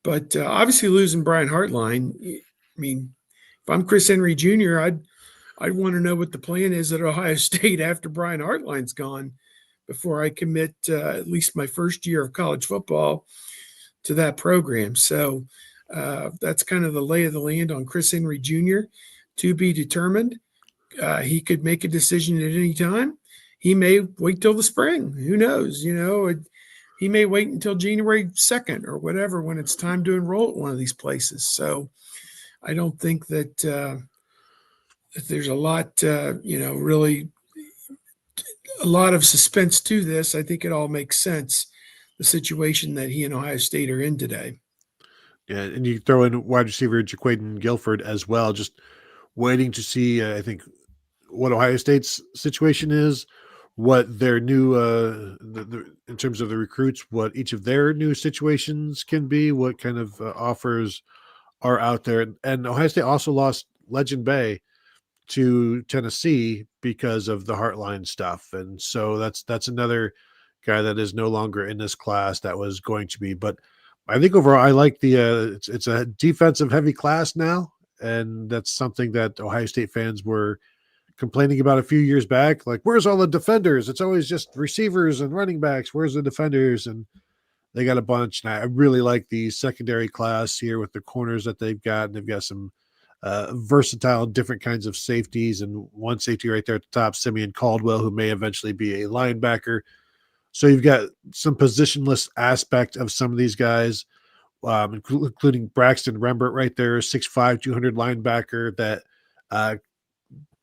But obviously losing Brian Hartline, I mean, if I'm Chris Henry Jr., I'd want to know what the plan is at Ohio State after Brian Hartline's gone before I commit at least my first year of college football to that program. So that's kind of the lay of the land on Chris Henry Jr. To be determined. He could make a decision at any time. He may wait till the spring. Who knows? He may wait until January 2nd or whatever when it's time to enroll at one of these places. So I don't think that there's a lot, really a lot of suspense to this. I think it all makes sense, the situation that he and Ohio State are in today. Yeah, and you throw in wide receiver Jaquaden Guilford as well, just waiting to see, I think, what Ohio State's situation is, what their new, in terms of the recruits, what each of their new situations can be, what kind of offers are out there. And Ohio State also lost Legend Bay to Tennessee because of the Hartline stuff. And so that's another guy that is no longer in this class that was going to be. But I think overall, I like it's a defensive heavy class now. And that's something that Ohio State fans were complaining about a few years back. Like, where's all the defenders? It's always just receivers and running backs. Where's the defenders? And they got a bunch. And I really like the secondary class here with the corners that they've got. And they've got some versatile, different kinds of safeties. And one safety right there at the top, Simeon Caldwell, who may eventually be a linebacker. So you've got some positionless aspect of some of these guys, including Braxton Rembert right there, 6'5", 200 linebacker that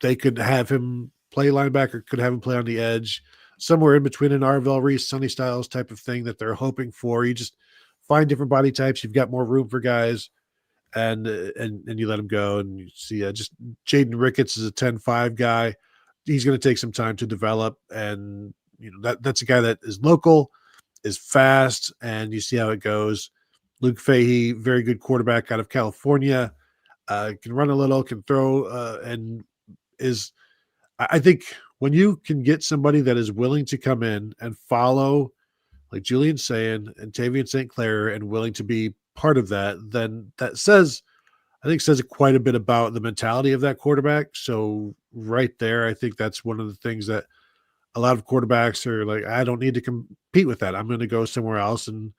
they could have him play linebacker, could have him play on the edge, somewhere in between an Arvell Reese, Sonny Styles type of thing that they're hoping for. You just find different body types. You've got more room for guys, and you let them go. And you see just Jaden Ricketts is a 10-5 guy. He's going to take some time to develop, and that's a guy that is local, is fast, and you see how it goes. Luke Fahey, very good quarterback out of California, can run a little, can throw, and is, I think, when you can get somebody that is willing to come in and follow, like Julian saying and Tavian St. Clair, and willing to be part of that, then that says quite a bit about the mentality of that quarterback. So right there, I think that's one of the things that a lot of quarterbacks are like, I don't need to compete with that. I'm going to go somewhere else and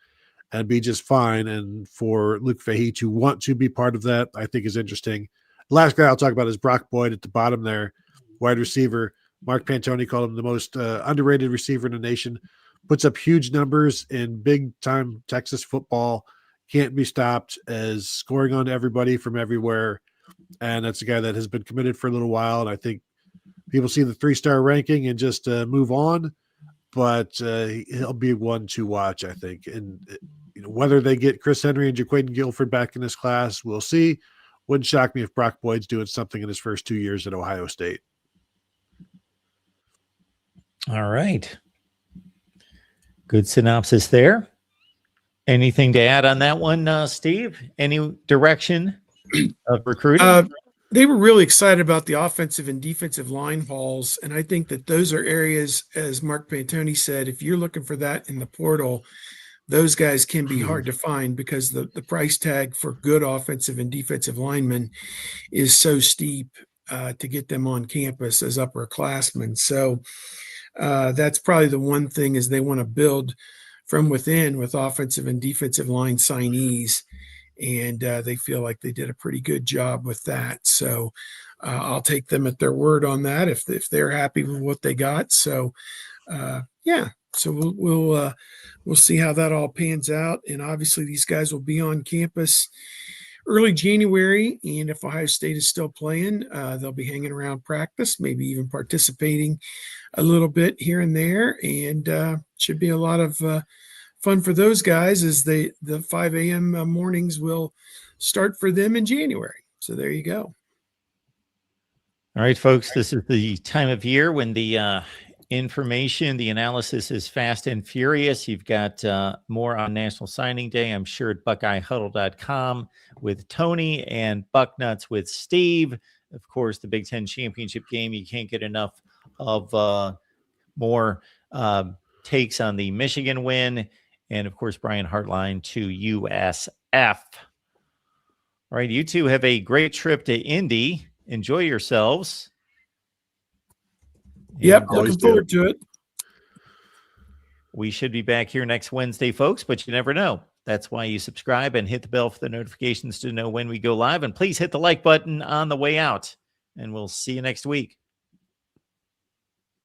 be just fine. And for Luke Fahey to want to be part of that, I think is interesting. The last guy I'll talk about is Brock Boyd at the bottom there, wide receiver. Mark Pantoni called him the most underrated receiver in the nation. Puts up huge numbers in big-time Texas football. Can't be stopped, as scoring on everybody from everywhere. And that's a guy that has been committed for a little while. And I think people see the 3-star ranking and just move on. But he'll be one to watch, I think. And whether they get Chris Henry and Jaquaden Guilford back in this class, we'll see. Wouldn't shock me if Brock Boyd's doing something in his first 2 years at Ohio State. All right. Good synopsis there. Anything to add on that one, Steve? Any direction of recruiting? They were really excited about the offensive and defensive line hauls, and I think that those are areas, as Mark Pantoni said, if you're looking for that in the portal, those guys can be hard to find because the price tag for good offensive and defensive linemen is so steep to get them on campus as upperclassmen. So that's probably the one thing, is they want to build from within with offensive and defensive line signees. And they feel like they did a pretty good job with that. So I'll take them at their word on that if they're happy with what they got. So so we'll see how that all pans out. And obviously these guys will be on campus early January. And if Ohio State is still playing, they'll be hanging around practice, maybe even participating a little bit here and there. And should be a lot of fun for those guys, as the 5 a.m. mornings will start for them in January. So there you go. All right, folks, this is the time of year when the information, the analysis is fast and furious. You've got more on National Signing Day, I'm sure, at BuckeyeHuddle.com with Tony, and Bucknuts with Steve. Of course, the Big Ten Championship game. You can't get enough of more takes on the Michigan win. And, of course, Brian Hartline to USF. All right, you two have a great trip to Indy. Enjoy yourselves. Yep, looking forward to it. We should be back here next Wednesday, folks, but you never know. That's why you subscribe and hit the bell for the notifications to know when we go live. And please hit the like button on the way out. And we'll see you next week.